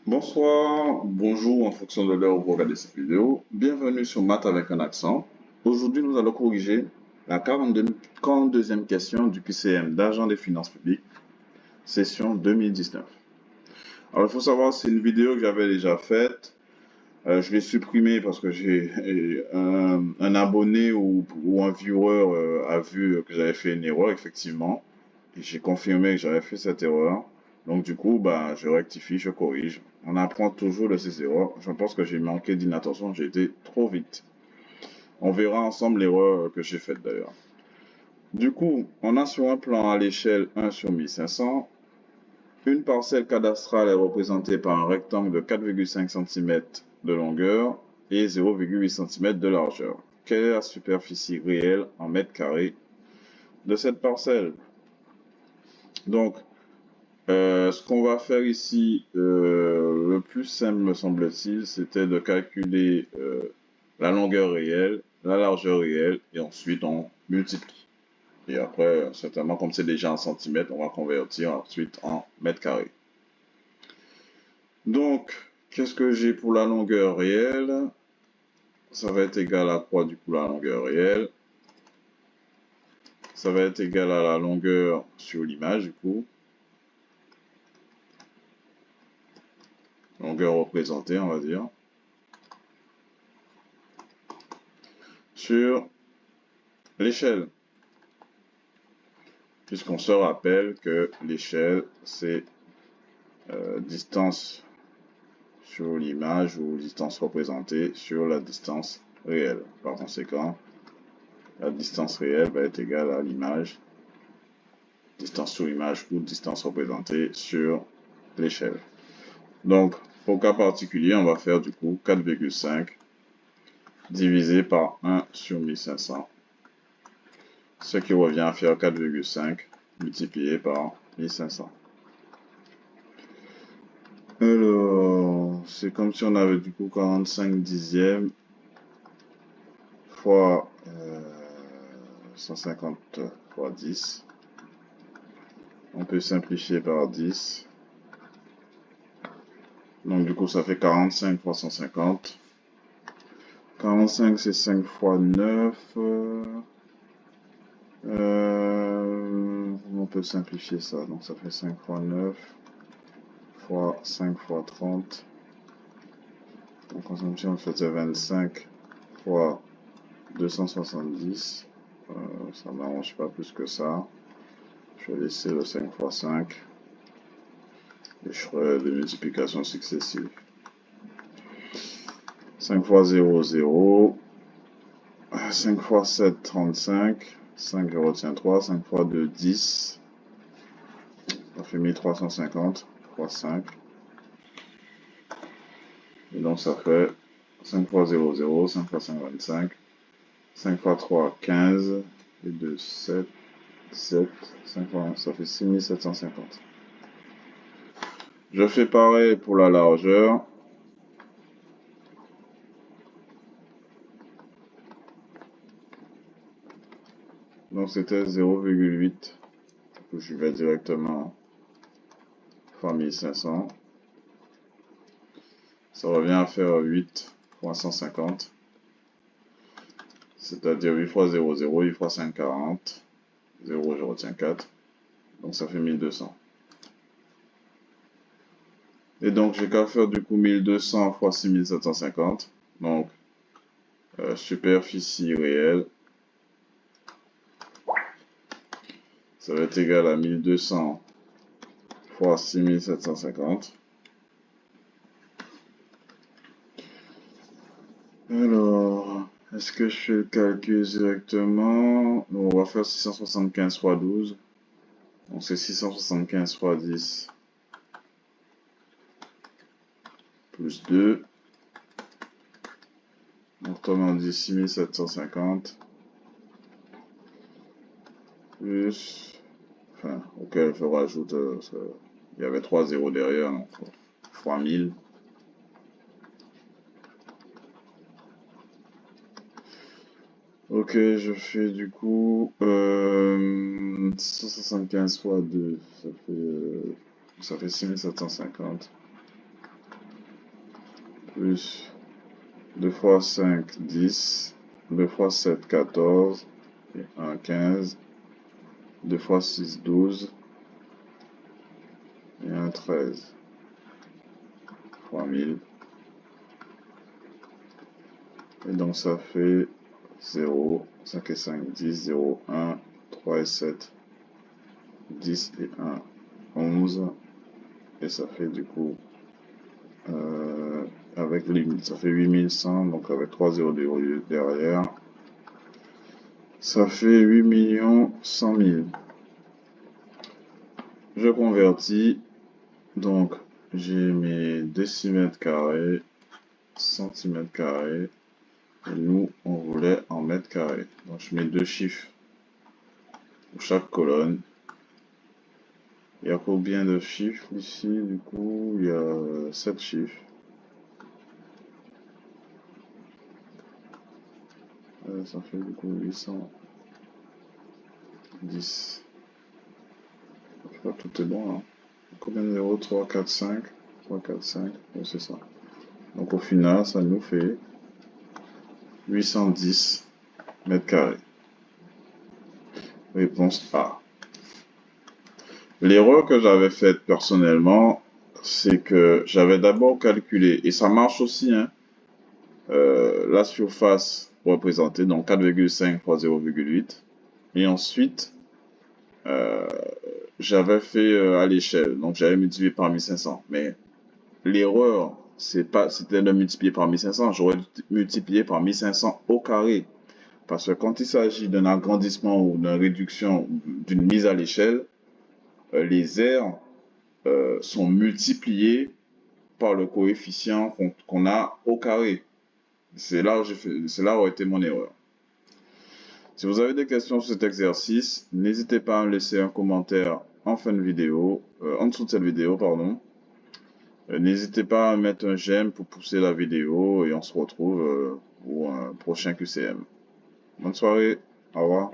Bonsoir, bonjour en fonction de l'heure où vous regardez cette vidéo. Bienvenue sur Maths avec un accent. Aujourd'hui, nous allons corriger la 42e question du QCM d'argent des finances publiques, session 2019. Alors, il faut savoir, c'est une vidéo que j'avais déjà faite. Je l'ai supprimée parce que j'ai un abonné ou un viewer a vu que j'avais fait une erreur, effectivement. Et j'ai confirmé que j'avais fait cette erreur. Donc du coup, bah, je rectifie, je corrige. On apprend toujours de ses erreurs. Je pense que j'ai manqué d'inattention, j'ai été trop vite. On verra ensemble l'erreur que j'ai faite d'ailleurs. Du coup, on a sur un plan à l'échelle 1 sur 1500. Une parcelle cadastrale est représentée par un rectangle de 4,5 cm de longueur et 0,8 cm de largeur. Quelle est la superficie réelle en mètres carrés de cette parcelle? Donc, ce qu'on va faire ici, le plus simple me semble-t-il, c'était de calculer la longueur réelle, la largeur réelle, et ensuite on multiplie. Et après, certainement, comme c'est déjà en centimètres, on va convertir ensuite en mètres carrés. Donc, qu'est-ce que j'ai pour la longueur réelle? Ça va être égal à quoi du coup la longueur réelle? Ça va être égal à la longueur sur l'image du coup. Longueur représentée, on va dire. Sur l'échelle. Puisqu'on se rappelle que l'échelle, c'est distance sur l'image ou distance représentée sur la distance réelle. Par conséquent, la distance réelle va être égale à l'image, distance sur l'image ou distance représentée sur l'échelle. Donc, au cas particulier, on va faire du coup 4,5 divisé par 1 sur 1500, ce qui revient à faire 4,5 multiplié par 1500. Alors, c'est comme si on avait du coup 45 dixièmes fois 150 fois 10. On peut simplifier par 10. Donc du coup, ça fait 45 fois 150. 45, c'est 5 fois 9. On peut simplifier ça. Donc ça fait 5 fois 9 fois 5 fois 30. Donc consommation, on faisait 25 fois 270. Ça ne m'arrange pas plus que ça. Je vais laisser le 5 fois 5 et je ferai des multiplications successives. 5 fois 0, 0. 5 fois 7, 35. 5, je retiens 3. 5 fois 2, 10. Ça fait 1350 fois 5. Et donc ça fait 5 fois 0, 0. 5 fois 5, 25. 5 fois 3, 15. Et 2, 7. 7. 5 fois 1, ça fait 6750. Je fais pareil pour la largeur. Donc c'était 0,8. Je vais directement fois 1500. Ça revient à faire 8 fois 150. C'est-à-dire 8 fois 0, 0, 8 fois 5, 40. 0, je retiens 4. Donc ça fait 1200. Et donc j'ai qu'à faire du coup 1200 fois 6750. Donc superficie réelle. Ça va être égal à 1200 fois 6750. Alors, est-ce que je fais le calcul directement? On va faire 675 fois 12. Donc c'est 675 fois 10 plus 2. Donc autrement dit 6750 plus, enfin, auquel je rajoute, il y avait 3 zéros derrière, donc fois 1000. Ok, je fais du coup 675 fois 2, ça fait 6750. plus 2 fois 5, 10, 2 fois 7, 14, et 1, 15, 2 fois 6, 12, et 1, 13, fois 1000. Et donc ça fait 0, 5 et 5, 10, 0, 1, 3 et 7, 10 et 1, 11. Et ça fait du coup, avec les 1000, ça fait 8100, donc avec 3 zéros derrière, ça fait 8 100 000. Je convertis, donc j'ai mes décimètres carrés, centimètres carrés, et nous on voulait en mètres carrés. Donc je mets deux chiffres pour chaque colonne. Il y a combien de chiffres ici? Du coup, il y a 7 chiffres. Ça fait du coup 810. Tout est bon, hein. Combien de 0? 3, 4, 5. 3, 4, 5. Oui, c'est ça. Donc au final, ça nous fait 810 mètres carrés. Réponse A. L'erreur que j'avais faite personnellement, c'est que j'avais d'abord calculé, et ça marche aussi, hein, la surface représentée, donc 4,5 fois 0,8. Et ensuite, euh, j'avais fait à l'échelle, donc j'avais multiplié par 1500. Mais l'erreur, c'était de multiplier par 1500, j'aurais multiplié par 1500 au carré. Parce que quand il s'agit d'un agrandissement ou d'une réduction, d'une mise à l'échelle, les aires sont multipliées par le coefficient qu'on a au carré. C'est là où était mon erreur. Si vous avez des questions sur cet exercice, n'hésitez pas à me laisser un commentaire en fin de vidéo, en dessous de cette vidéo, pardon. N'hésitez pas à mettre un j'aime pour pousser la vidéo et on se retrouve pour un prochain QCM. Bonne soirée, au revoir.